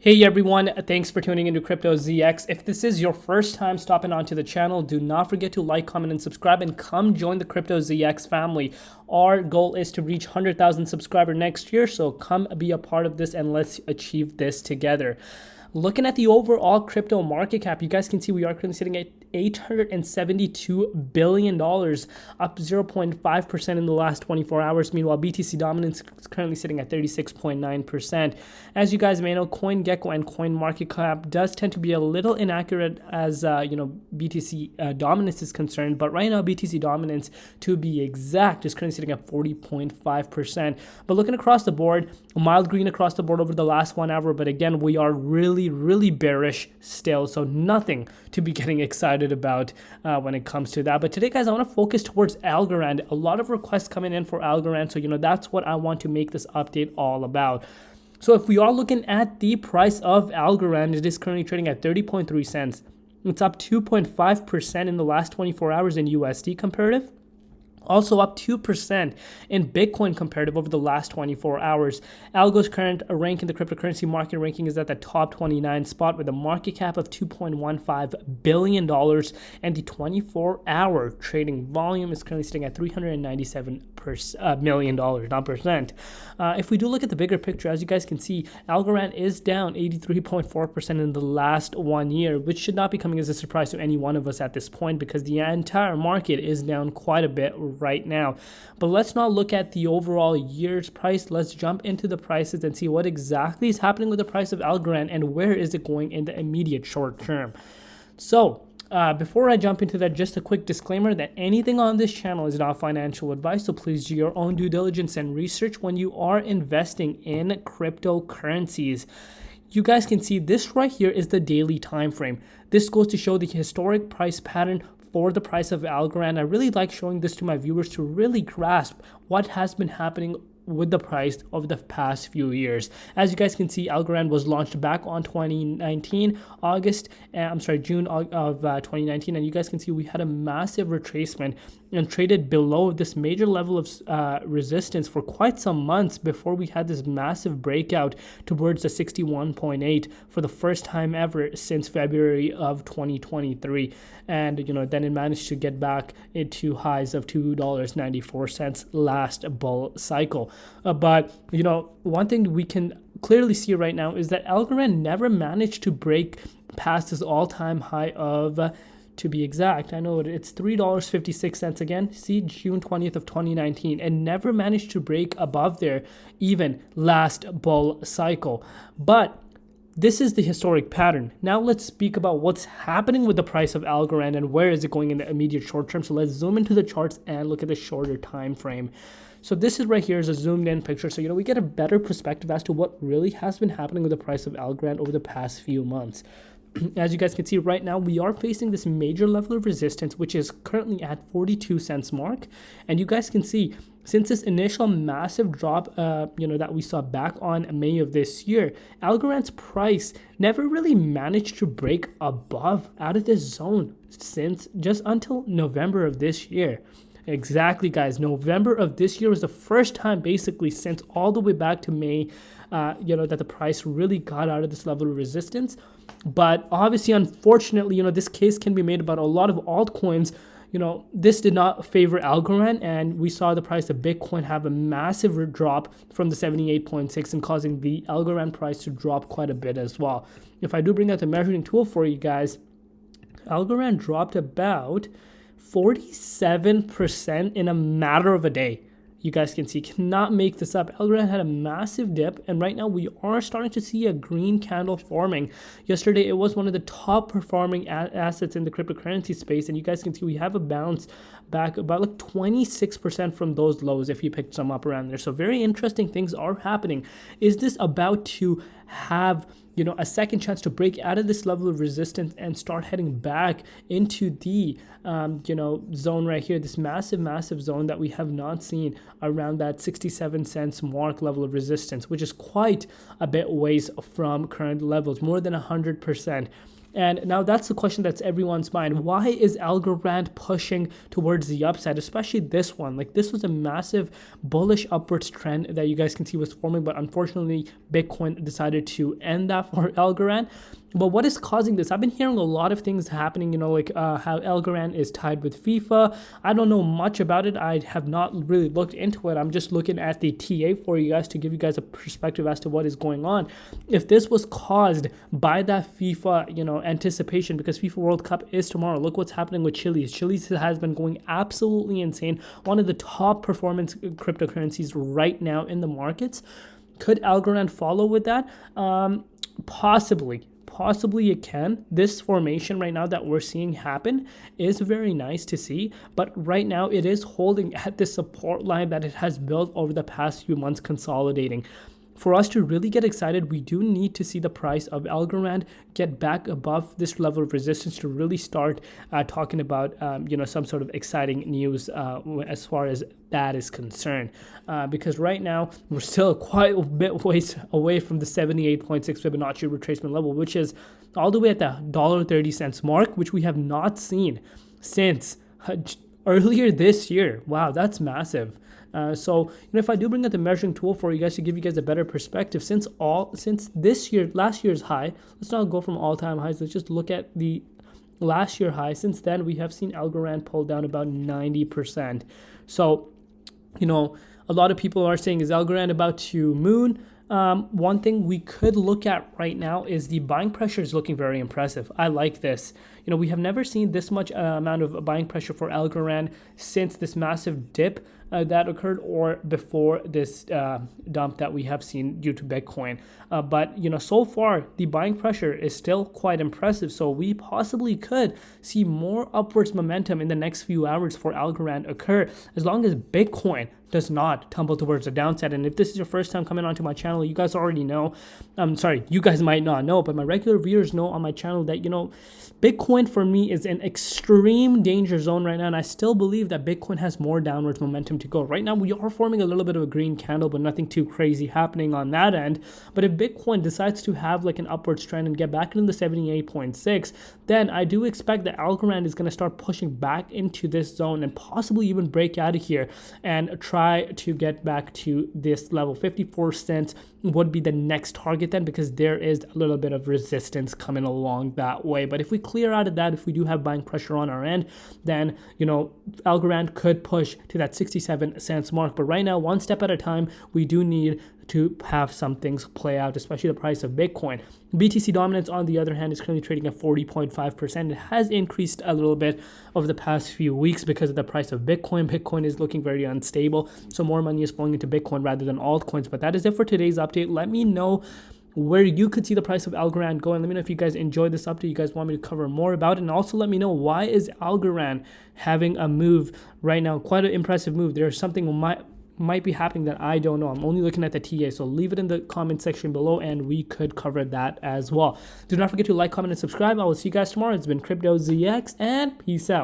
Hey everyone, thanks for tuning into Crypto ZX. If this is your first time stopping onto the channel, do not forget to like, comment, and subscribe, and come join the Crypto ZX family. Our goal is to reach 100,000 subscribers next year, so come be a part of this and let's achieve this together. Looking at the overall crypto market cap, you guys can see we are currently sitting at $872 billion, up 0.5% in the last 24 hours. Meanwhile, BTC dominance is currently sitting at 36.9%. As you guys may know, CoinGecko and CoinMarketCap does tend to be a little inaccurate as BTC dominance is concerned. But right now, BTC dominance, to be exact, is currently sitting at 40.5%. But looking across the board, mild green across the board over the last 1 hour. But again, we are really bearish still, so nothing to be getting excited about when it comes to that. But today, guys, I want to focus towards Algorand. A lot of requests coming in for Algorand, so that's what I want to make this update all about. So if we are looking at the price of Algorand, it is currently trading at 30.3 cents. It's up 2.5% in the last 24 hours in USD comparative. Also up 2% in Bitcoin comparative over the last 24 hours. Algo's current rank in the cryptocurrency market ranking is at the top 29 spot with a market cap of $2.15 billion, and the 24-hour trading volume is currently sitting at $397 million, not percent. If we do look at the bigger picture, as you guys can see, Algorand is down 83.4% in the last 1 year, which should not be coming as a surprise to any one of us at this point because the entire market is down quite a bit right now. But let's not look at the overall year's price. Let's jump into the prices and see what exactly is happening with the price of Algorand and where is it going in the immediate short term. So before I jump into that, just a quick disclaimer that anything on this channel is not financial advice, so please do your own due diligence and research when you are investing in cryptocurrencies. You guys can see this right here is the daily time frame. This goes to show the historic price pattern for the price of Algorand. I really like showing this to my viewers to really grasp what has been happening with the price over the past few years. As you guys can see, Algorand was launched back on June of 2019, and you guys can see we had a massive retracement and traded below this major level of resistance for quite some months before we had this massive breakout towards the 61.8 for the first time ever since February of 2023. And then it managed to get back into highs of $2.94 last bull cycle. But one thing we can clearly see right now is that Algorand never managed to break past this all-time high of, to be exact, I know it's $3.56 again. See, June 20th of 2019, and never managed to break above there even last bull cycle. But this is the historic pattern. Now let's speak about what's happening with the price of Algorand and where is it going in the immediate short term. So let's zoom into the charts and look at the shorter time frame. So this is right here is a zoomed in picture. So we get a better perspective as to what really has been happening with the price of Algorand over the past few months. As you guys can see right now, we are facing this major level of resistance, which is currently at 42 cents mark. And you guys can see since this initial massive drop, that we saw back on May of this year, Algorand's price never really managed to break above out of this zone since just until November of this year. Exactly, guys. November of this year was the first time basically since all the way back to May, that the price really got out of this level of resistance. But obviously, unfortunately, this case can be made about a lot of altcoins. This did not favor Algorand, and we saw the price of Bitcoin have a massive drop from the 78.6 and causing the Algorand price to drop quite a bit as well. If I do bring out the measuring tool for you guys, Algorand dropped about 47% in a matter of a day. You guys can see, cannot make this up. Algorand had a massive dip, and right now we are starting to see a green candle forming. Yesterday, it was one of the top performing assets in the cryptocurrency space, and you guys can see we have a bounce back about like 26% from those lows if you picked some up around there. So very interesting things are happening. Is this about to have a second chance to break out of this level of resistance and start heading back into the zone right here, this massive zone that we have not seen around that 67 cents mark level of resistance, which is quite a bit ways from current levels, more than 100%. And now that's the question that's everyone's mind. Why is Algorand pushing towards the upside, especially this one? Like, this was a massive bullish upwards trend that you guys can see was forming, but unfortunately Bitcoin decided to end that for Algorand. But what is causing this? I've been hearing a lot of things happening, like how Algorand is tied with FIFA. I don't know much about it. I have not really looked into it. I'm just looking at the TA for you guys to give you guys a perspective as to what is going on. If this was caused by that FIFA, anticipation, because FIFA World Cup is tomorrow. Look what's happening with Chili's. Chili's has been going absolutely insane. One of the top performance cryptocurrencies right now in the markets. Could Algorand follow with that? Possibly it can. This formation right now that we're seeing happen is very nice to see, but right now it is holding at the support line that it has built over the past few months, consolidating. For us to really get excited, we do need to see the price of Algorand get back above this level of resistance to really start talking about some sort of exciting news as far as that is concerned. Because right now we're still quite a bit ways away from the 78.6 Fibonacci retracement level, which is all the way at the $1.30 mark, which we have not seen since earlier this year. Wow, that's massive. So if I do bring out the measuring tool for you guys to give you guys a better perspective, since last year's high, let's not go from all-time highs. Let's just look at the last year high. Since then, we have seen Algorand pull down about 90%. So, a lot of people are saying, is Algorand about to moon? One thing we could look at right now is the buying pressure is looking very impressive. I like this. We have never seen this much amount of buying pressure for Algorand since this massive dip that occurred or before this dump that we have seen due to Bitcoin. But so far the buying pressure is still quite impressive. So we possibly could see more upwards momentum in the next few hours for Algorand occur, as long as Bitcoin does not tumble towards the downside. And if this is your first time coming onto my channel, you guys already know. You guys might not know, but my regular viewers know on my channel that Bitcoin for me is an extreme danger zone right now, and I still believe that Bitcoin has more downwards momentum to go. Right now, we are forming a little bit of a green candle, but nothing too crazy happening on that end. But if Bitcoin decides to have like an upwards trend and get back into the 78.6, then I do expect that Algorand is going to start pushing back into this zone and possibly even break out of here and try to get back to this level. 54 cents would be the next target then, because there is a little bit of resistance coming along that way. But if we clear out of that, if we do have buying pressure on our end, then Algorand could push to that 67 cents mark. But right now, one step at a time, we do need to have some things play out, especially the price of Bitcoin. BTC dominance, on the other hand, is currently trading at 40.5%. It has increased a little bit over the past few weeks because of the price of Bitcoin. Bitcoin is looking very unstable, so more money is flowing into Bitcoin rather than altcoins. But that is it for today's update. Let me know where you could see the price of Algorand going. Let me know if you guys enjoyed this update, you guys want me to cover more about it. And also let me know, why is Algorand having a move right now? Quite an impressive move. There's something might be happening that I don't know. I'm only looking at the TA, so leave it in the comment section below and we could cover that as well. Do not forget to like, comment, and subscribe. I will see you guys tomorrow. It's been Crypto ZX, and peace out.